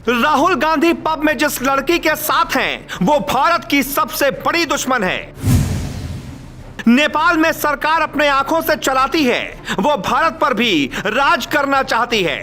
Rahul Gandhi pub में जिस लड़की के साथ हैं वो भारत की सबसे बड़ी दुश्मन है। नेपाल में सरकार अपने आंखों से चलाती है, वो भारत पर भी राज करना चाहती है।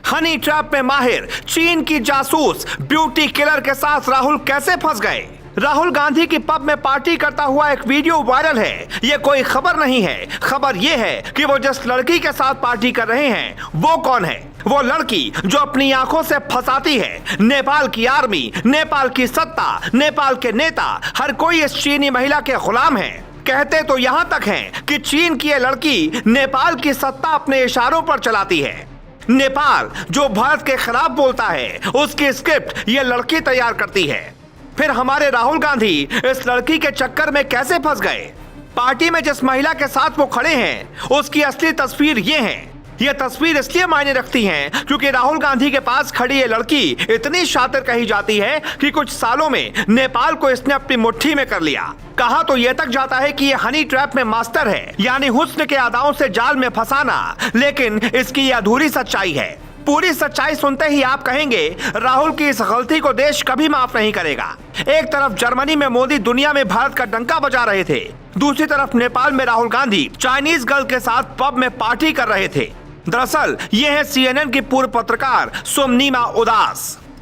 हनी ट्रैप में माहिर चीन की जासूस ब्यूटी किलर के साथ राहुल कैसे फंस गए? राहुल गांधी की पब में पार्टी करता हुआ एक वीडियो वायरल है। ये कोई खबर नहीं है, खबर ये है कि वो जिस लड़की के साथ पार्टी कर रहे हैं वो कौन है। वो लड़की जो अपनी आंखों से फंसाती है। नेपाल की आर्मी, नेपाल की सत्ता, नेपाल के नेता, हर कोई इस चीनी महिला के गुलाम है। कहते तो यहाँ तक हैं कि चीन की ये लड़की नेपाल की सत्ता अपने इशारों पर चलाती है। नेपाल जो भारत के खिलाफ बोलता है उसकी स्क्रिप्ट ये लड़की तैयार करती है। फिर हमारे राहुल गांधी इस लड़की के चक्कर में कैसे फंस गए? पार्टी में जिस महिला के साथ वो खड़े हैं उसकी असली तस्वीर ये है। ये तस्वीर इसलिए मायने रखती है क्योंकि राहुल गांधी के पास खड़ी ये लड़की इतनी शातिर कही जाती है कि कुछ सालों में नेपाल को इसने अपनी मुट्ठी में कर लिया। कहा तो ये तक जाता है कि ये हनी ट्रैप में मास्टर है, यानी हुस्न के अदाओं से जाल में फंसाना। लेकिन इसकी ये अधूरी सच्चाई है। पूरी सच्चाई सुनते ही आप कहेंगे राहुल की इस गलती को देश कभी माफ नहीं करेगा। एक तरफ जर्मनी में मोदी दुनिया में भारत का डंका बजा रहे थे, दूसरी तरफ नेपाल में राहुल गांधी चाइनीज गर्ल के साथ पब में पार्टी कर रहे थे। दरअसल ये है CNN की पूर्व पत्रकार सोमनिमा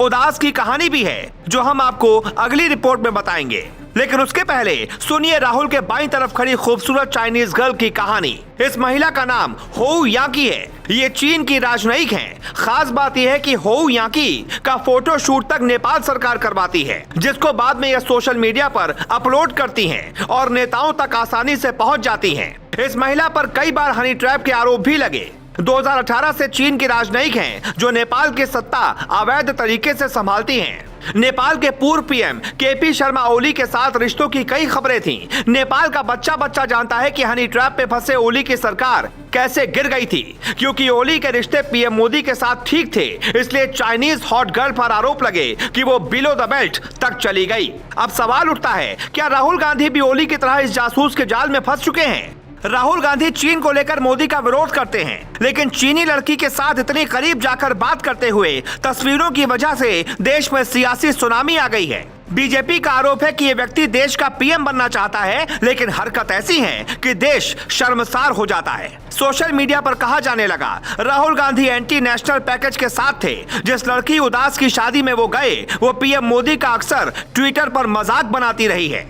उदास की कहानी भी है जो हम आपको अगली रिपोर्ट में बताएंगे। लेकिन उसके पहले सुनिए राहुल के बाईं तरफ खड़ी खूबसूरत चाइनीज गर्ल की कहानी। इस महिला का नाम होउ यांकी है। ये चीन की राजनयिक हैं। खास बात यह है कि होउ यांकी का फोटो शूट तक नेपाल सरकार करवाती है, जिसको बाद में यह सोशल मीडिया पर अपलोड करती हैं और नेताओं तक आसानी से पहुंच जाती हैं। इस महिला पर कई बार हनी ट्रैप के आरोप भी लगे। 2018 से चीन की राजनयिक हैं जो नेपाल की सत्ता अवैध तरीके से संभालती हैं। नेपाल के पूर्व PM KP शर्मा ओली के साथ रिश्तों की कई खबरें थीं। नेपाल का बच्चा जानता है कि हनी ट्रैप पे फंसे ओली की सरकार कैसे गिर गई थी। क्योंकि ओली के रिश्ते PM मोदी के साथ ठीक थे, इसलिए चाइनीज हॉट गर्ल पर आरोप लगे कि वो बिलो द बेल्ट तक चली गई। अब सवाल उठता है, क्या राहुल गांधी भी ओली की तरह इस जासूस के जाल में फंस चुके हैं? राहुल गांधी चीन को लेकर मोदी का विरोध करते हैं, लेकिन चीनी लड़की के साथ इतनी करीब जाकर बात करते हुए तस्वीरों की वजह से देश में सियासी सुनामी आ गई है। बीजेपी का आरोप है कि ये व्यक्ति देश का PM बनना चाहता है, लेकिन हरकत ऐसी है कि देश शर्मसार हो जाता है। सोशल मीडिया पर कहा जाने लगा Rahul Gandhi anti national package के साथ थे। जिस लड़की उदास की शादी में वो गए वो PM मोदी का अक्सर ट्विटर पर मजाक बनाती रही है।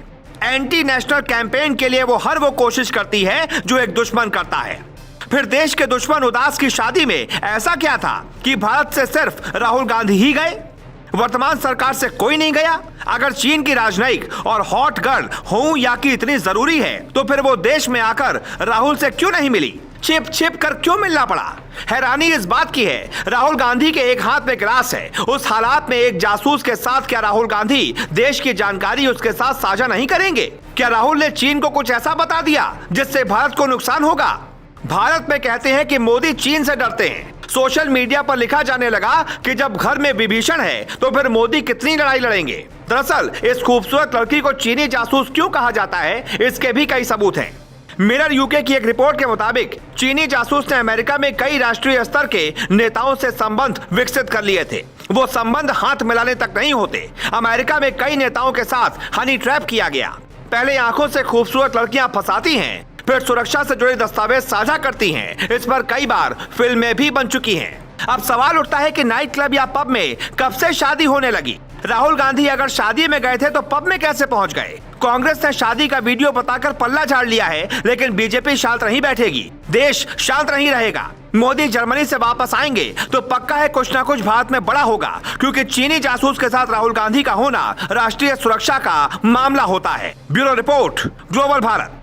एंटी नेशनल कैंपेन के लिए वो हर वो कोशिश करती है जो एक दुश्मन करता है। फिर देश के दुश्मन उदास की शादी में ऐसा क्या था कि भारत से सिर्फ राहुल गांधी ही गए? वर्तमान सरकार से कोई नहीं गया? अगर चीन की राजनयिक और हॉट गर्ल होउ यांकी इतनी जरूरी है तो फिर वो देश में आकर राहुल से क्यों नहीं मिली? छिप कर क्यों मिलना पड़ा? हैरानी इस बात की है राहुल गांधी के एक हाथ में गिलास है। उस हालात में एक जासूस के साथ क्या राहुल गांधी देश की जानकारी उसके साथ साझा नहीं करेंगे? क्या राहुल ने चीन को कुछ ऐसा बता दिया जिससे भारत को नुकसान होगा? भारत में कहते हैं कि मोदी चीन से डरते हैं। सोशल मीडिया पर लिखा जाने लगा कि जब घर में विभीषण है तो फिर मोदी कितनी लड़ाई लड़ेंगे। दरअसल इस खूबसूरत लड़की को चीनी जासूस क्यों कहा जाता है, इसके भी कई सबूत हैं। मिरर UK की एक रिपोर्ट के मुताबिक चीनी जासूस ने अमेरिका में कई राष्ट्रीय स्तर के नेताओं से संबंध विकसित कर लिए थे। वो संबंध हाथ मिलाने तक नहीं होते। अमेरिका में कई नेताओं के साथ हनी ट्रैप किया गया। पहले आंखों से खूबसूरत लड़कियां फंसाती हैं, फिर सुरक्षा से जुड़े दस्तावेज साझा करती हैं। इस पर कई बार फिल्में भी बन चुकी हैं। अब सवाल उठता है कि नाइट क्लब या पब में कब से शादी होने लगी? राहुल गांधी अगर शादी में गए थे तो पब में कैसे पहुंच गए? कांग्रेस ने शादी का वीडियो बताकर पल्ला झाड़ लिया है, लेकिन बीजेपी शांत नहीं बैठेगी। देश शांत नहीं रहेगा। मोदी जर्मनी से वापस आएंगे तो पक्का है कुछ ना कुछ भारत में बड़ा होगा, क्योंकि चीनी जासूस के साथ राहुल गांधी का होना राष्ट्रीय सुरक्षा का मामला होता है। Bureau report, global Bharat.